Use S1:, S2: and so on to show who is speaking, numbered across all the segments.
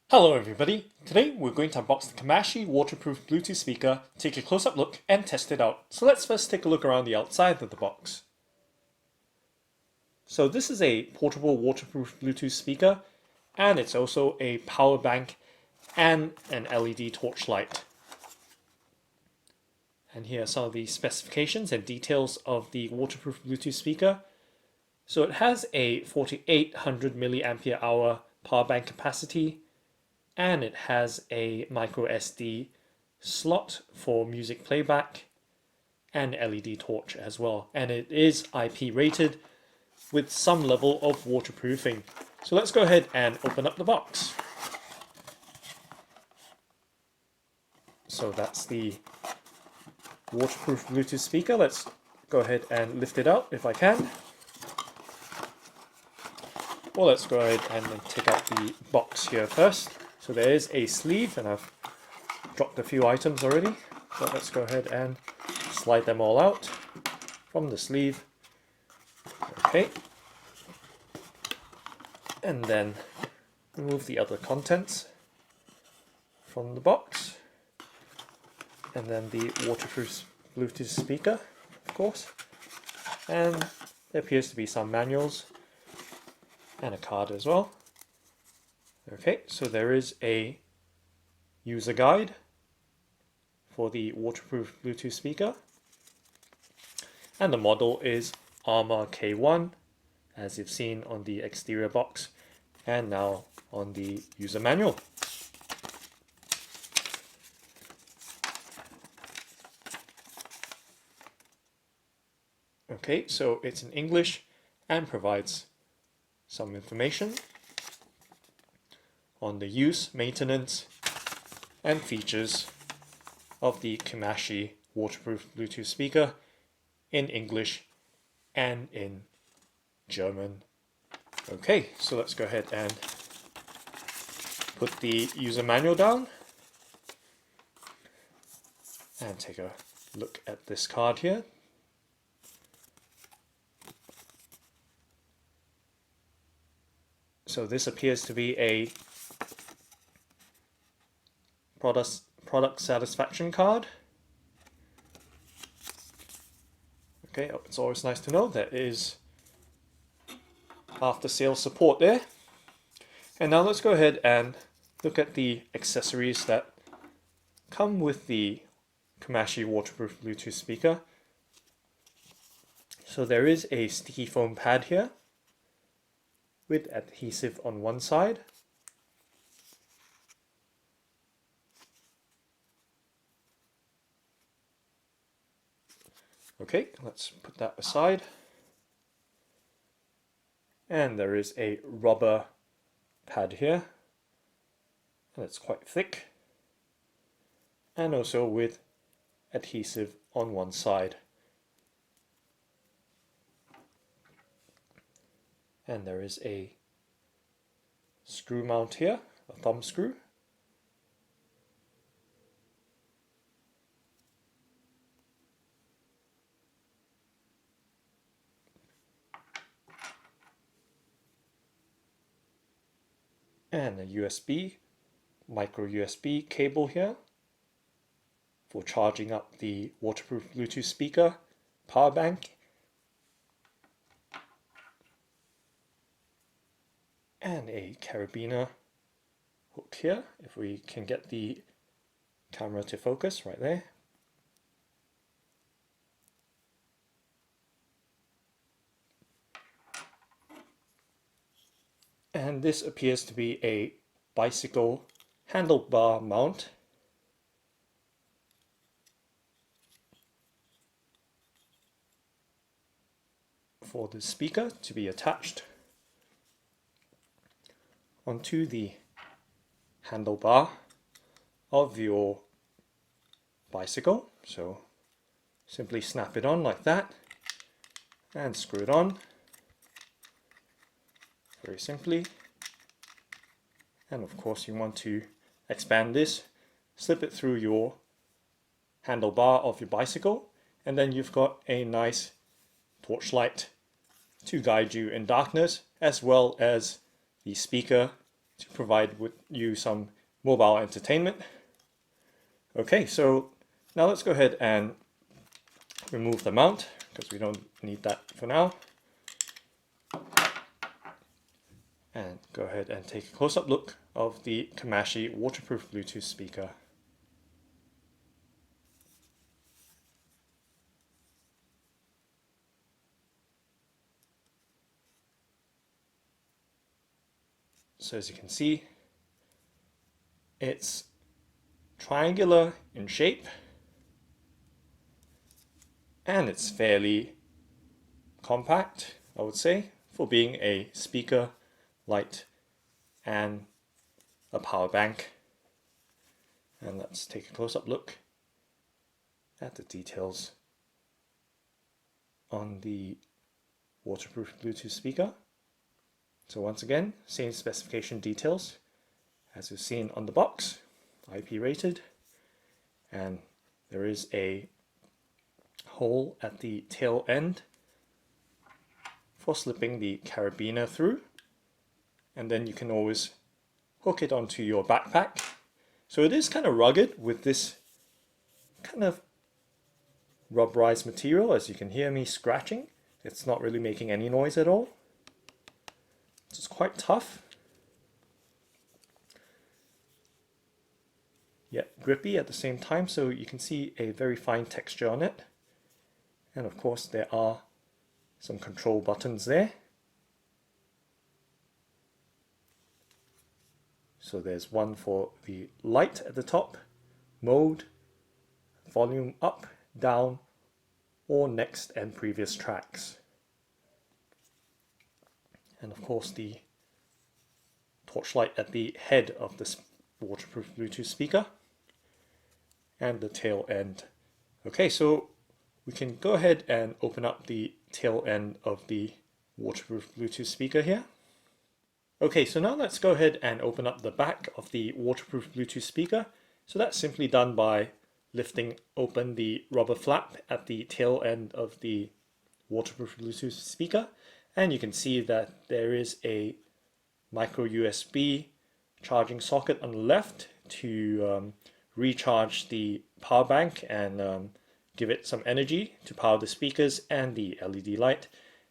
S1: Hello everybody, today we're going to unbox the KMASHI Waterproof Bluetooth Speaker, take a close-up look and test it out. So let's first take a look around the outside of the box. So this is a portable waterproof Bluetooth speaker, and it's also a power bank and an LED torch light. And here are some of the specifications and details of the waterproof Bluetooth speaker. So it has a 4800 milliampere hour power bank capacity, and it has a micro SD slot for music playback and LED torch as well. And it is IP rated with some level of waterproofing. So let's go ahead and open up the box. So that's the waterproof Bluetooth speaker. Let's go ahead and lift it out if I can. Well, let's go ahead and take out the box here first. So there is a sleeve, and I've dropped a few items already. So let's go ahead and slide them all out from the sleeve. Okay. And then remove the other contents from the box. And then the waterproof Bluetooth speaker, of course. And there appears to be some manuals and a card as well. Okay, so there is a user guide for the waterproof Bluetooth speaker, and the model is Armor K1, as you've seen on the exterior box and now on the user manual. Okay, so it's in English and provides some information on the use, maintenance, and features of the KMASHI waterproof Bluetooth speaker in English and in German. Okay, so let's go ahead and put the user manual down and take a look at this card here. So this appears to be a product satisfaction card. Okay, it's always nice to know there is after sales support there. And now let's go ahead and look at the accessories that come with the KMASHI waterproof Bluetooth speaker. So there is a sticky foam pad here with adhesive on one side. Okay, let's put that aside. And there is a rubber pad here, and it's quite thick, and also with adhesive on one side. And there is a screw mount here, a thumb screw. And a USB, micro USB cable here for charging up the waterproof Bluetooth speaker, power bank, and a carabiner hook here, if we can get the camera to focus right there. And this appears to be a bicycle handlebar mount. For the speaker to be attached onto the handlebar of your bicycle. So simply snap it on like that and screw it on very simply. And of course you want to expand this, slip it through your handlebar of your bicycle, and then you've got a nice torchlight to guide you in darkness, as well as the speaker to provide with you some mobile entertainment. Okay, so now let's go ahead and remove the mount because we don't need that for now. And go ahead and take a close-up look of the KMASHI Waterproof Bluetooth Speaker. So as you can see, it's triangular in shape and it's fairly compact, I would say, for being a speaker, light, and a power bank. And let's take a close-up look at the details on the waterproof Bluetooth speaker. So once again, same specification details as you've seen on the box, IP rated, and there is a hole at the tail end for slipping the carabiner through, and then you can always hook it onto your backpack. So it is kind of rugged with this kind of rubberized material. As you can hear me scratching, it's not really making any noise at all. It's quite tough, yet grippy at the same time, so you can see a very fine texture on it. And of course there are some control buttons there. So there's one for the light at the top, mode, volume up, down, or next and previous tracks. And of course the torchlight at the head of this waterproof Bluetooth speaker and the tail end. Okay, so we can go ahead and open up the tail end of the waterproof Bluetooth speaker here. Okay, so now let's go ahead and open up the back of the waterproof Bluetooth speaker. So that's simply done by lifting open the rubber flap at the tail end of the waterproof Bluetooth speaker, and you can see that there is a micro USB charging socket on the left to recharge the power bank and give it some energy to power the speakers and the LED light.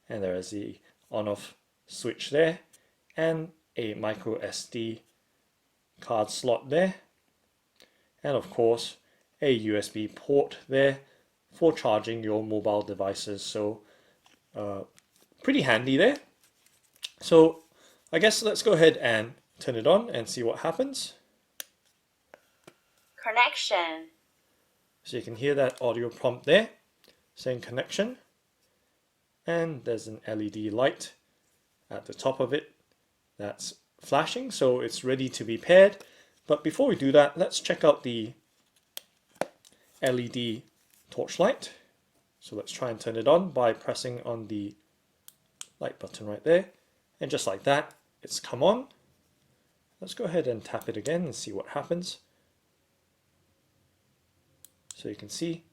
S1: And there is the on-off switch there and a micro SD card slot there, and of course a USB port there for charging your mobile devices. So pretty handy there. So I guess let's go ahead and turn it on and see what happens.
S2: Connection.
S1: So you can hear that audio prompt there saying connection, and there's an LED light at the top of it that's flashing, so it's ready to be paired. But before we do that, let's check out the LED torchlight. So let's try and turn it on by pressing on the light button right there, and just like that, it's come on. Let's go ahead and tap it again and see what happens. So you can see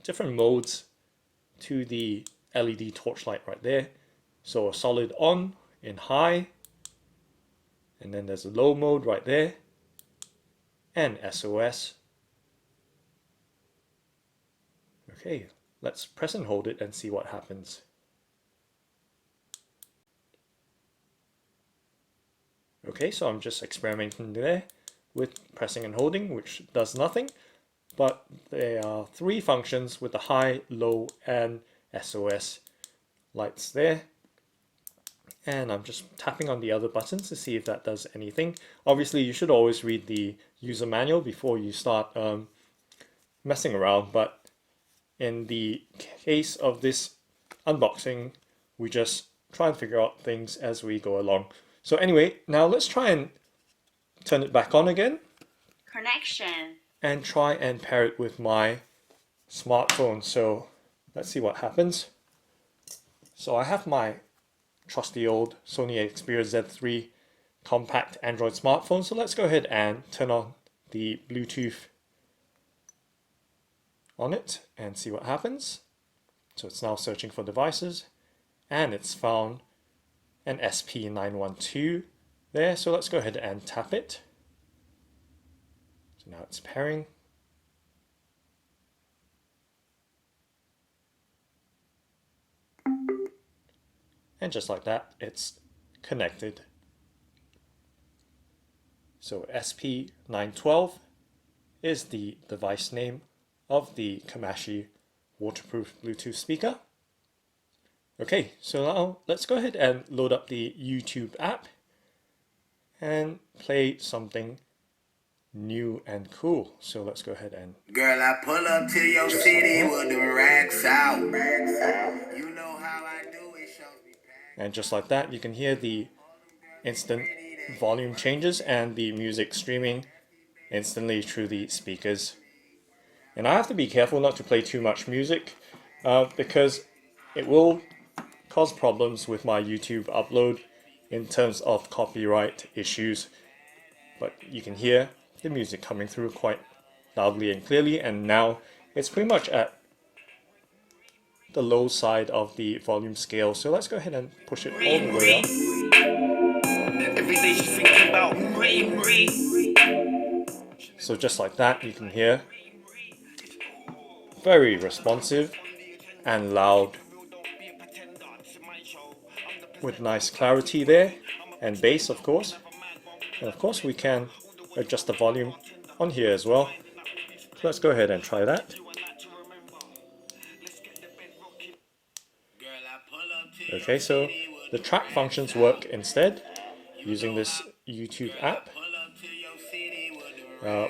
S1: different modes to the LED torchlight right there. So a solid on in high, and then there's a low mode right there, and SOS. Okay, let's press and hold it and see what happens. Okay, so I'm just experimenting there with pressing and holding, which does nothing, but there are three functions with the high, low, and SOS lights there. And I'm just tapping on the other buttons to see if that does anything. Obviously, you should always read the user manual before you start messing around, but in the case of this unboxing, we just try and figure out things as we go along. So anyway, now let's try and turn it back on again.
S2: Connection.
S1: And try and pair it with my smartphone. So let's see what happens. So I have my trusty old Sony Xperia Z3 compact Android smartphone. So let's go ahead and turn on the Bluetooth on it and see what happens. So it's now searching for devices, and it's found an SP912 there. So let's go ahead and tap it. So now it's pairing. And just like that, it's connected. So SP912 is the device name of the KMASHI Waterproof Bluetooth Speaker. Okay, so now let's go ahead and load up the YouTube app and play something new and cool. So let's go ahead and
S3: girl, I pull up to your city with the racks out. You know how I do it, shows me back.
S1: And just like that, you can hear the instant volume changes and the music streaming instantly through the speakers. And I have to be careful not to play too much music because it will cause problems with my YouTube upload in terms of copyright issues. But you can hear the music coming through quite loudly and clearly, and now it's pretty much at the low side of the volume scale. So let's go ahead and push it all the way up.
S3: Every day she's thinking about
S1: So just like that, you can hear very responsive and loud with nice clarity there, and bass of course. And of course we can adjust the volume on here as well. So let's go ahead and try that. Okay, so the track functions work instead using this YouTube app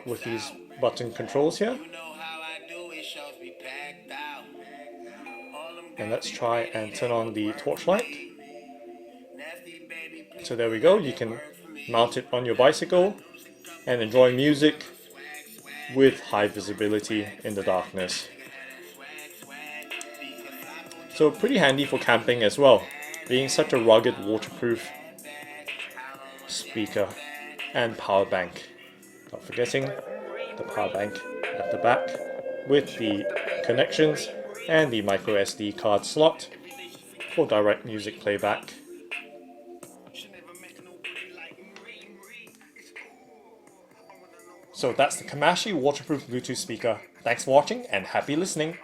S1: with these button controls here. And let's try and turn on the torchlight. So there we go, you can mount it on your bicycle and enjoy music with high visibility in the darkness. So pretty handy for camping as well, being such a rugged waterproof speaker and power bank. Not forgetting the power bank at the back with the connections and the micro SD card slot for direct music playback. So that's the KMASHI Waterproof Bluetooth Speaker. Thanks for watching and happy listening.